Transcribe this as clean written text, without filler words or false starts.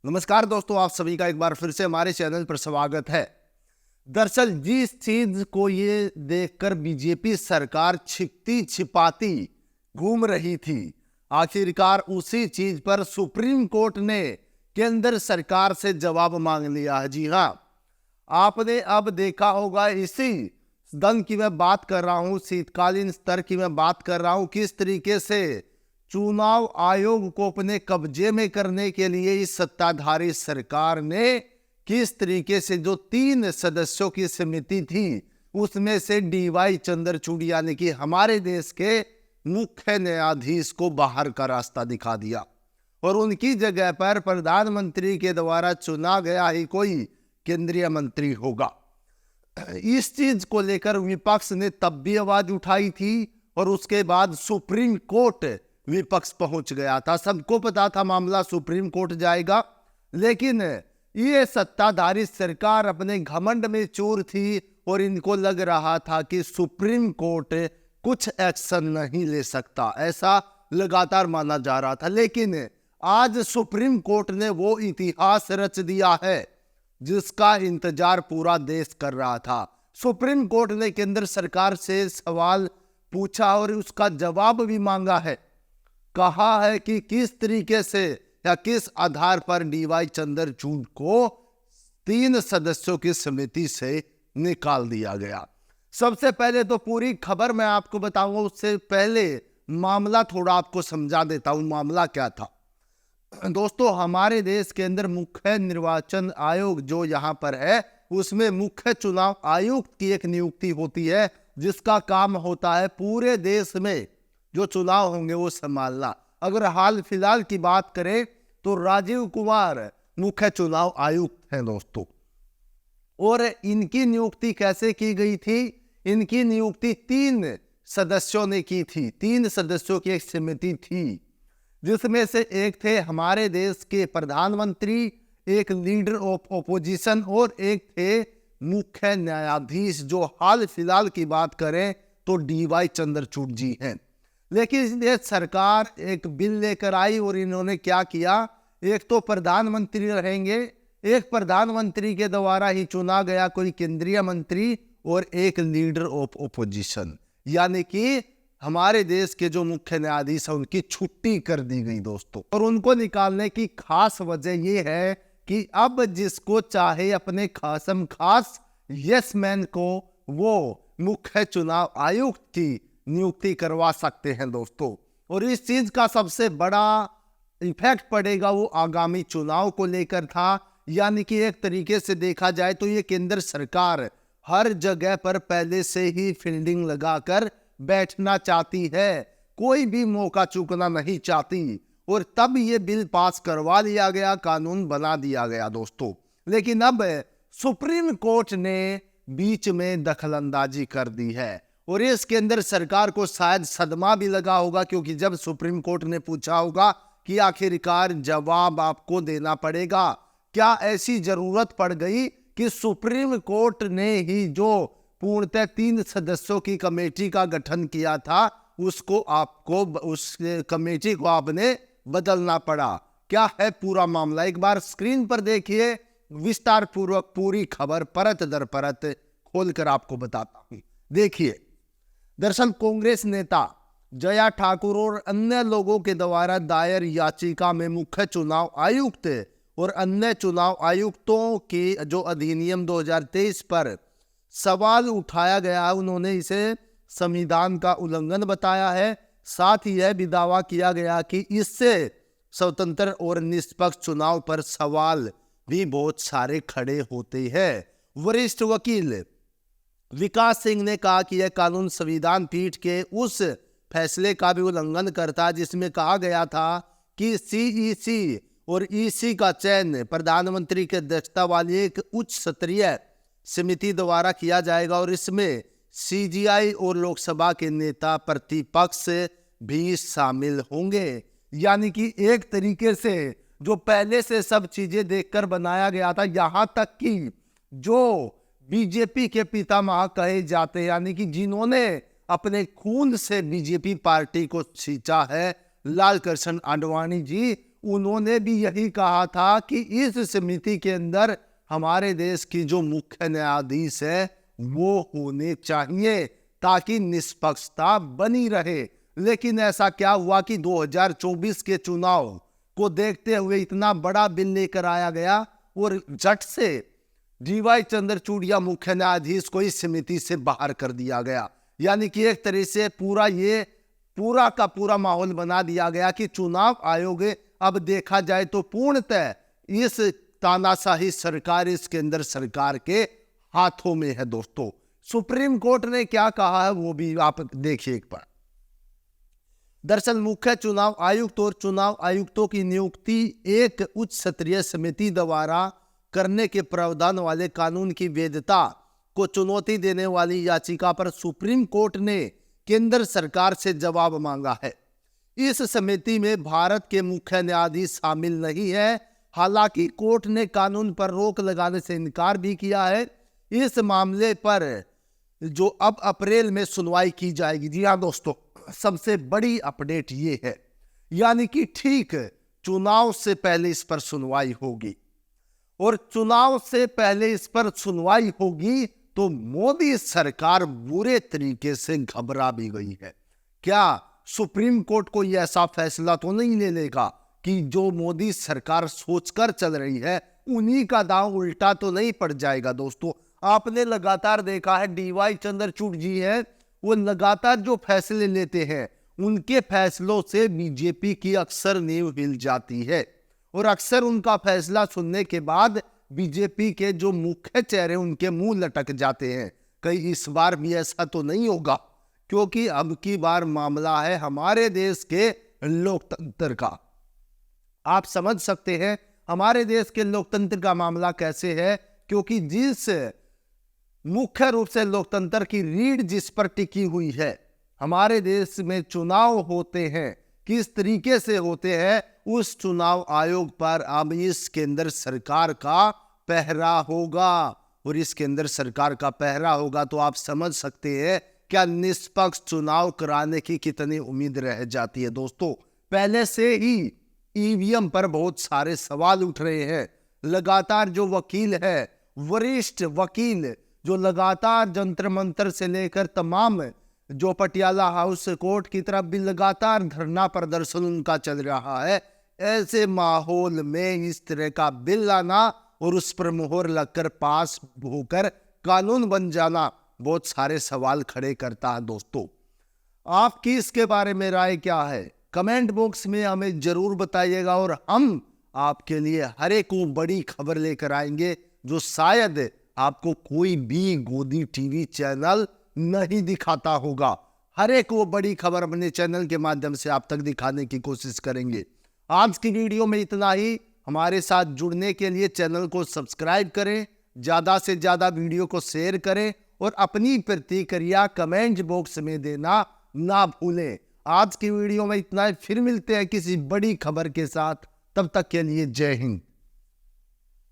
नमस्कार दोस्तों, आप सभी का एक बार फिर से हमारे चैनल पर स्वागत है। दरअसल जिस चीज को ये देखकर बीजेपी सरकार छिपती छिपाती घूम रही थी, आखिरकार उसी चीज पर सुप्रीम कोर्ट ने केंद्र सरकार से जवाब मांग लिया है। जी हाँ, आपने अब देखा होगा, इसी दन की मैं बात कर रहा हूं, शीतकालीन स्तर की मैं बात कर रहा हूं, किस तरीके से चुनाव आयोग को अपने कब्जे में करने के लिए इस सत्ताधारी सरकार ने किस तरीके से जो 3 सदस्यों की समिति थी उसमें से डीवाई चंद्रचूड़ यानी कि हमारे देश के मुख्य न्यायाधीश को बाहर का रास्ता दिखा दिया और उनकी जगह पर प्रधानमंत्री के द्वारा चुना गया ही कोई केंद्रीय मंत्री होगा। इस चीज को लेकर विपक्ष ने तब भी आवाज उठाई थी और उसके बाद सुप्रीम कोर्ट विपक्ष पहुंच गया था। सबको पता था मामला सुप्रीम कोर्ट जाएगा, लेकिन ये सत्ताधारी सरकार अपने घमंड में चूर थी और इनको लग रहा था कि सुप्रीम कोर्ट कुछ एक्शन नहीं ले सकता, ऐसा लगातार माना जा रहा था। लेकिन आज सुप्रीम कोर्ट ने वो इतिहास रच दिया है जिसका इंतजार पूरा देश कर रहा था। सुप्रीम कोर्ट ने केंद्र सरकार से सवाल पूछा और उसका जवाब भी मांगा है। कहा है कि किस तरीके से या किस आधार पर डीवाई चंद्रचूड़ को 3 सदस्यों की समिति से निकाल दिया गया। सबसे पहले तो पूरी खबर मैं आपको बताऊंगा, उससे पहले मामला थोड़ा आपको समझा देता हूं। मामला क्या था दोस्तों, हमारे देश के अंदर मुख्य निर्वाचन आयोग जो यहां पर है, उसमें मुख्य चुनाव आयुक्त की एक नियुक्ति होती है जिसका काम होता है पूरे देश में जो चुनाव होंगे वो संभालना। अगर हाल फिलहाल की बात करें तो राजीव कुमार मुख्य चुनाव आयुक्त हैं दोस्तों। और इनकी नियुक्ति कैसे की गई थी? इनकी नियुक्ति 3 सदस्यों ने की थी। 3 सदस्यों की एक समिति थी जिसमें से एक थे हमारे देश के प्रधानमंत्री, एक लीडर ऑफ ओपोजिशन और एक थे मुख्य न्यायाधीश, जो हाल फिलहाल की बात करें तो डीवाई चंद्रचूड़ जी हैं। लेकिन ये सरकार एक बिल लेकर आई और इन्होंने क्या किया, एक तो प्रधानमंत्री रहेंगे, एक प्रधानमंत्री के द्वारा ही चुना गया कोई केंद्रीय मंत्री और एक लीडर ऑफ ओपोजिशन, यानी कि हमारे देश के जो मुख्य न्यायाधीश है उनकी छुट्टी कर दी गई दोस्तों। और उनको निकालने की खास वजह यह है कि अब जिसको चाहे अपने खासम खास यस मैन को वो मुख्य चुनाव आयुक्त की नियुक्ति करवा सकते हैं दोस्तों। और इस चीज का सबसे बड़ा इफेक्ट पड़ेगा वो आगामी चुनाव को लेकर था। यानी कि एक तरीके से देखा जाए तो ये केंद्र सरकार हर जगह पर पहले से ही फील्डिंग लगाकर बैठना चाहती है, कोई भी मौका चूकना नहीं चाहती। और तब ये बिल पास करवा लिया गया, कानून बना दिया गया दोस्तों। लेकिन अब सुप्रीम कोर्ट ने बीच में दखलंदाजी कर दी है और इसके अंदर सरकार को शायद सदमा भी लगा होगा, क्योंकि जब सुप्रीम कोर्ट ने पूछा होगा कि आखिरकार जवाब आपको देना पड़ेगा, क्या ऐसी जरूरत पड़ गई कि सुप्रीम कोर्ट ने ही जो पूर्णतः 3 सदस्यों की कमेटी का गठन किया था उसको आपको उस कमेटी को आपने बदलना पड़ा। क्या है पूरा मामला, एक बार स्क्रीन पर देखिए, विस्तार पूर्वक पूरी खबर परत दर परत खोलकर आपको बताता हूं। देखिए, दरअसल कांग्रेस नेता जया ठाकुर और अन्य लोगों के द्वारा दायर याचिका में मुख्य चुनाव आयुक्त और अन्य चुनाव आयुक्तों के जो अधिनियम 2023 पर सवाल उठाया गया है, उन्होंने इसे संविधान का उल्लंघन बताया है। साथ ही यह भी दावा किया गया कि इससे स्वतंत्र और निष्पक्ष चुनाव पर सवाल भी बहुत सारे खड़े होते हैं। वरिष्ठ वकील विकास सिंह ने कहा कि यह कानून संविधान पीठ के उस फैसले का भी उल्लंघन करता है जिसमें कहा गया था कि सीईसी और ईसी का चयन प्रधानमंत्री की अध्यक्षता वाली एक उच्च स्तरीय समिति द्वारा किया जाएगा और इसमें सीजीआई और लोकसभा के नेता प्रतिपक्ष भी शामिल होंगे। यानी कि एक तरीके से जो पहले से सब चीजें देखकर बनाया गया था, यहां तक कि जो बीजेपी के पितामह कहे जाते हैं, यानी कि जिन्होंने अपने खून से बीजेपी पार्टी को सींचा है, लाल कृष्ण आडवाणी जी, उन्होंने भी यही कहा था कि इस समिति के अंदर हमारे देश की जो मुख्य न्यायाधीश है वो होने चाहिए ताकि निष्पक्षता बनी रहे। लेकिन ऐसा क्या हुआ कि 2024 के चुनाव को देखते हुए इतना बड़ा बिल लेकर आया गया और झट से डीवाई चंद्रचूड़ या मुख्य न्यायाधीश को इस समिति से बाहर कर दिया गया। यानी कि एक तरह से पूरा का पूरा माहौल बना दिया गया कि चुनाव आयोग अब देखा जाए तो पूर्णतः इस तानाशाही सरकार इस केंद्र सरकार के हाथों में है। दोस्तों, सुप्रीम कोर्ट ने क्या कहा है वो भी आप देखिए एक बार। दरअसल मुख्य चुनाव आयुक्त और चुनाव आयुक्तों की नियुक्ति एक उच्च स्तरीय समिति द्वारा करने के प्रावधान वाले कानून की वैधता को चुनौती देने वाली याचिका पर सुप्रीम कोर्ट ने केंद्र सरकार से जवाब मांगा है। इस समिति में भारत के मुख्य न्यायाधीश शामिल नहीं है। हालांकि कोर्ट ने कानून पर रोक लगाने से इनकार भी किया है। इस मामले पर जो अब अप्रैल में सुनवाई की जाएगी। जी हाँ दोस्तों, सबसे बड़ी अपडेट ये है, यानी कि ठीक चुनाव से पहले इस पर सुनवाई होगी और चुनाव से पहले इस पर सुनवाई होगी तो मोदी सरकार बुरे तरीके से घबरा भी गई है। क्या सुप्रीम कोर्ट को यह ऐसा फैसला तो नहीं ले लेगा कि जो मोदी सरकार सोचकर चल रही है उन्हीं का दांव उल्टा तो नहीं पड़ जाएगा? दोस्तों, आपने लगातार देखा है डीवाई चंद्रचूड़ जी है, वो लगातार जो फैसले लेते हैं उनके फैसलों से बीजेपी की अक्सर नींव हिल जाती है और अक्सर उनका फैसला सुनने के बाद बीजेपी के जो मुख्य चेहरे उनके मुंह लटक जाते हैं। कहीं इस बार भी ऐसा तो नहीं होगा, क्योंकि अब की बार मामला है हमारे देश के लोकतंत्र का। आप समझ सकते हैं हमारे देश के लोकतंत्र का मामला कैसे है, क्योंकि जिस मुख्य रूप से लोकतंत्र की रीढ़ जिस पर टिकी हुई है, हमारे देश में चुनाव होते हैं, किस तरीके से होते हैं, उस चुनाव आयोग पर अब इस केंद्र सरकार का पहरा होगा और इस केंद्र सरकार का पहरा होगा तो आप समझ सकते हैं क्या निष्पक्ष चुनाव कराने की कितनी उम्मीद रह जाती है। दोस्तों, पहले से ही ईवीएम पर बहुत सारे सवाल उठ रहे हैं। लगातार जो वकील है, वरिष्ठ वकील जो लगातार जंतर मंतर से लेकर तमाम जो पटियाला हाउस कोर्ट की तरफ भी लगातार धरना प्रदर्शन उनका चल रहा है, ऐसे माहौल में इस तरह का बिल लाना और उस पर मुहर लगकर पास होकर कानून बन जाना बहुत सारे सवाल खड़े करता है। दोस्तों, आपकी इसके बारे में राय क्या है? कमेंट बॉक्स में हमें जरूर बताइएगा और हम आपके लिए हर एक को बड़ी खबर लेकर आएंगे जो शायद आपको कोई भी गोदी टीवी चैनल नहीं दिखाता होगा। हर एक वो बड़ी खबर अपने चैनल के माध्यम से आप तक दिखाने की कोशिश करेंगे। आज की वीडियो में इतना ही। हमारे साथ जुड़ने के लिए चैनल को सब्सक्राइब करें, ज़्यादा से ज़्यादा वीडियो को शेयर करें और अपनी प्रतिक्रिया कमेंट बॉक्स में देना ना भूलें। आज की वीडियो में इतना ही। फिर मिलते हैं किसी बड़ी खबर के साथ। तब तक के लिए जय हिंद।